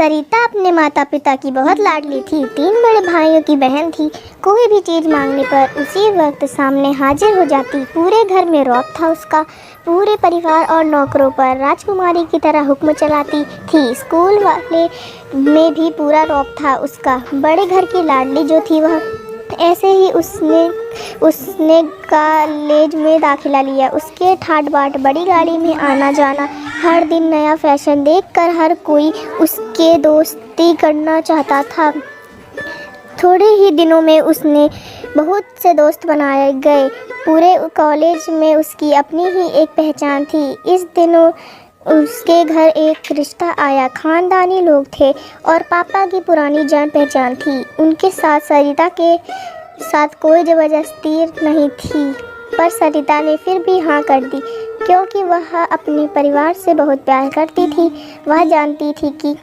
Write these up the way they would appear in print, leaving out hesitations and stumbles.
सरिता अपने माता पिता की बहुत लाडली थी। 3 बड़े भाइयों की बहन थी। कोई भी चीज़ मांगने पर उसी वक्त सामने हाजिर हो जाती। पूरे घर में रौब था उसका। पूरे परिवार और नौकरों पर राजकुमारी की तरह हुक्म चलाती थी। स्कूल वाले में भी पूरा रौब था उसका। बड़े घर की लाडली जो थी वह ऐसे ही उसने कॉलेज में दाखिला लिया। उसके ठाट बाट बड़ी गाड़ी में आना जाना, हर दिन नया फैशन देखकर हर कोई उसके दोस्ती करना चाहता था। थोड़े ही दिनों में उसने बहुत से दोस्त बनाए गए। पूरे कॉलेज में उसकी अपनी ही एक पहचान थी। इस दिनों उसके घर एक रिश्ता आया। खानदानी लोग थे और पापा की पुरानी जान पहचान थी। उनके साथ सरिता के साथ कोई ज़बरदस्ती नहीं थी, पर सरिता ने फिर भी हाँ कर दी, क्योंकि वह अपने परिवार से बहुत प्यार करती थी। वह जानती थी कि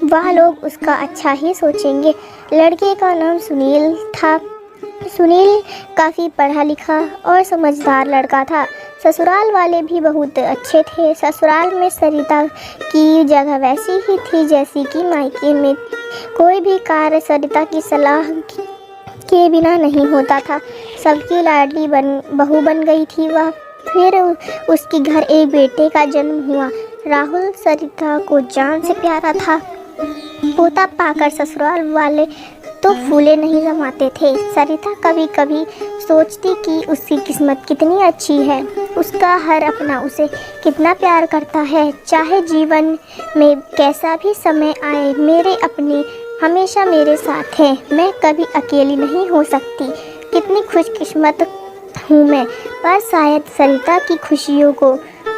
वह लोग उसका अच्छा ही सोचेंगे। लड़के का नाम सुनील था। सुनील काफ़ी पढ़ा लिखा और समझदार लड़का था। ससुराल वाले भी बहुत अच्छे थे। ससुराल में सरिता की जगह वैसी ही थी जैसी कि मायके में। कोई भी कार्य सरिता की सलाह के बिना नहीं होता था। सबकी लाडली बहू बन गई थी वह। फिर उसके घर एक बेटे का जन्म हुआ। राहुल सरिता को जान से प्यारा था। पोता पाकर ससुराल वाले तो फूले नहीं समाते थे। सरिता कभी कभी सोचती कि उसकी किस्मत कितनी अच्छी है। उसका हर अपना उसे कितना प्यार करता है। चाहे जीवन में कैसा भी समय आए, मेरे अपने हमेशा मेरे साथ हैं। मैं कभी अकेली नहीं हो सकती। कितनी खुशकिस्मत हूँ मैं। पर शायद सरिता की खुशियों को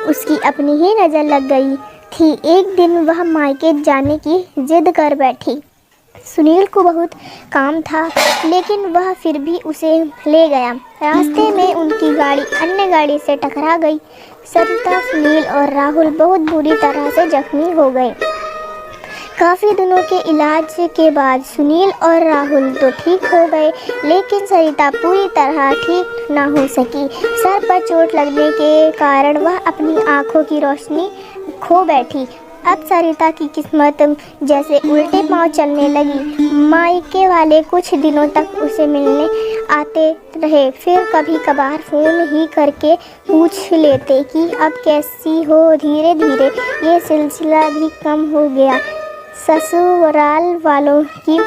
उसकी अपनी ही नज़र लग गई थी। एक दिन वह मायके जाने की जिद कर बैठी। सुनील को बहुत काम था, लेकिन वह फिर भी उसे ले गया। रास्ते में उनकी गाड़ी अन्य गाड़ी से टकरा गई। सरिता, सुनील और राहुल बहुत बुरी तरह से जख्मी हो गए। काफ़ी दिनों के इलाज के बाद सुनील और राहुल तो ठीक हो गए, लेकिन सरिता पूरी तरह ठीक ना हो सकी। सर पर चोट लगने के कारण वह अपनी आँखों की रोशनी खो बैठी। अब सरिता की किस्मत जैसे उल्टे पांव चलने लगी। मायके वाले कुछ दिनों तक उसे मिलने आते रहे, फिर कभी कभार फ़ोन ही करके पूछ लेते कि अब कैसी हो। धीरे धीरे ये सिलसिला भी कम हो गया। ससुराल वालों की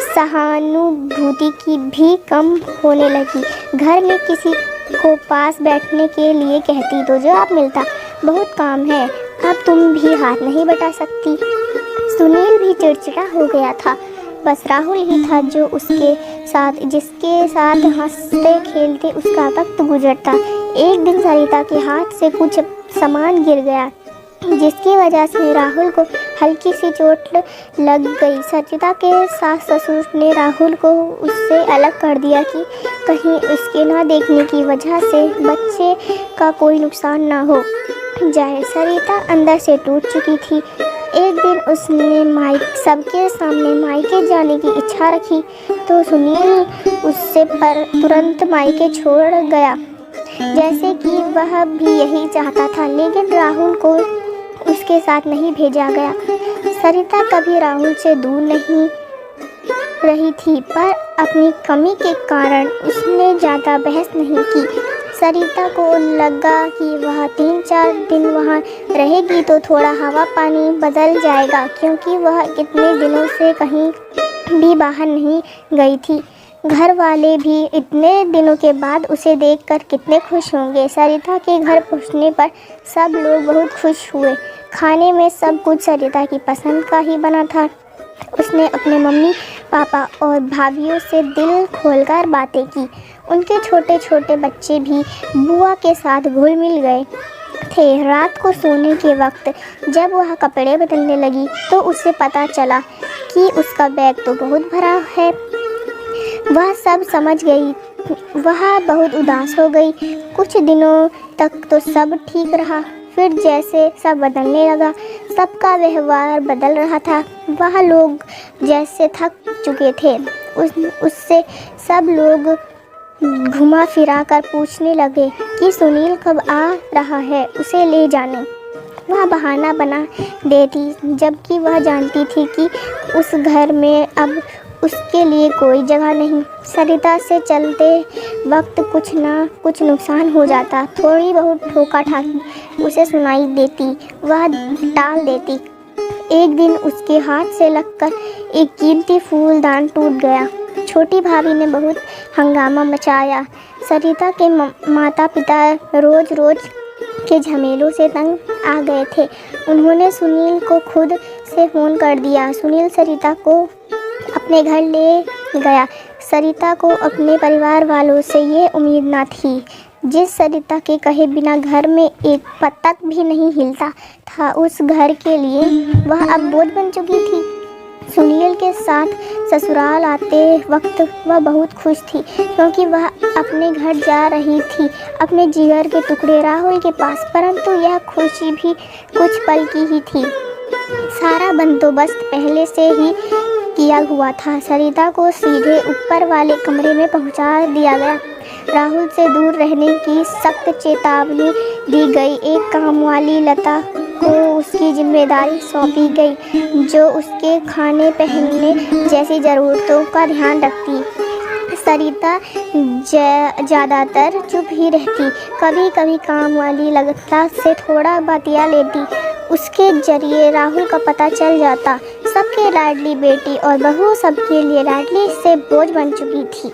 सहानुभूति की भी कम होने लगी। घर में किसी को पास बैठने के लिए कहती तो जवाब मिलता, बहुत काम है, अब तुम भी हाथ नहीं बटा सकती। सुनील भी चिड़चिड़ा हो गया था। बस राहुल ही था जो जिसके साथ हंसते खेलते उसका वक्त गुजरता। एक दिन सरिता के हाथ से कुछ सामान गिर गया, जिसकी वजह से राहुल को हल्की सी चोट लग गई। सरिता के सास ससुर ने राहुल को उससे अलग कर दिया कि कहीं उसके ना देखने की वजह से बच्चे का कोई नुकसान ना हो जाए। सरिता अंदर से टूट चुकी थी। एक दिन उसने सबके सामने मायके जाने की इच्छा रखी, तो सुनील उससे तुरंत मायके छोड़ गया, जैसे कि वह भी यही चाहता था। लेकिन राहुल को उसके साथ नहीं भेजा गया। सरिता कभी राहुल से दूर नहीं रही थी, पर अपनी कमी के कारण उसने ज़्यादा बहस नहीं की। सरिता को लगा कि वह 3-4 दिन वहाँ रहेगी तो थोड़ा हवा पानी बदल जाएगा, क्योंकि वह कितने दिनों से कहीं भी बाहर नहीं गई थी। घर वाले भी इतने दिनों के बाद उसे देखकर कितने खुश होंगे। सरिता के घर पहुँचने पर सब लोग बहुत खुश हुए। खाने में सब कुछ सरिता की पसंद का ही बना था। उसने अपने मम्मी पापा और भाभीयों से दिल खोलकर बातें की। उनके छोटे छोटे बच्चे भी बुआ के साथ घुल मिल गए थे। रात को सोने के वक्त जब वह कपड़े बदलने लगी तो उसे पता चला कि उसका बैग तो बहुत भरा है। वह सब समझ गई। वह बहुत उदास हो गई। कुछ दिनों तक तो सब ठीक रहा, फिर जैसे सब बदलने लगा, सबका व्यवहार बदल रहा था। वह लोग जैसे थक चुके थे। उससे सब लोग घुमा फिरा कर पूछने लगे कि सुनील कब आ रहा है, उसे ले जाने। वह बहाना बना देती, जबकि वह जानती थी कि उस घर में अब उसके लिए कोई जगह नहीं। सरिता से चलते वक्त कुछ ना कुछ नुकसान हो जाता, थोड़ी बहुत ठोका ठाकी उसे सुनाई देती, वह टाल देती। एक दिन उसके हाथ से लगकर एक कीमती फूलदान टूट गया। छोटी भाभी ने बहुत हंगामा मचाया। सरिता के माता पिता रोज रोज के झमेलों से तंग आ गए थे। उन्होंने सुनील को खुद से फ़ोन कर दिया। सुनील सरिता को अपने घर ले गया। सरिता को अपने परिवार वालों से ये उम्मीद न थी। जिस सरिता के कहे बिना घर में एक पत्ता भी नहीं हिलता था, उस घर के लिए वह अब बोझ बन चुकी थी। सुनील के साथ ससुराल आते वक्त वह बहुत खुश थी, क्योंकि वह अपने घर जा रही थी, अपने जिगर के टुकड़े राहुल के पास। परंतु यह खुशी भी कुछ पल की ही थी। सारा बंदोबस्त पहले से ही किया हुआ था। सरिता को सीधे ऊपर वाले कमरे में पहुंचा दिया गया। राहुल से दूर रहने की सख्त चेतावनी दी गई। एक कामवाली लता को उसकी जिम्मेदारी सौंपी गई, जो उसके खाने पहनने जैसी ज़रूरतों का ध्यान रखती। सरिता ज़्यादातर चुप ही रहती। कभी कभी कामवाली लता से थोड़ा बतिया लेती। उसके जरिए राहुल का पता चल जाता। सबके लाडली बेटी और बहू सबके लिए लाडली से बोझ बन चुकी थी।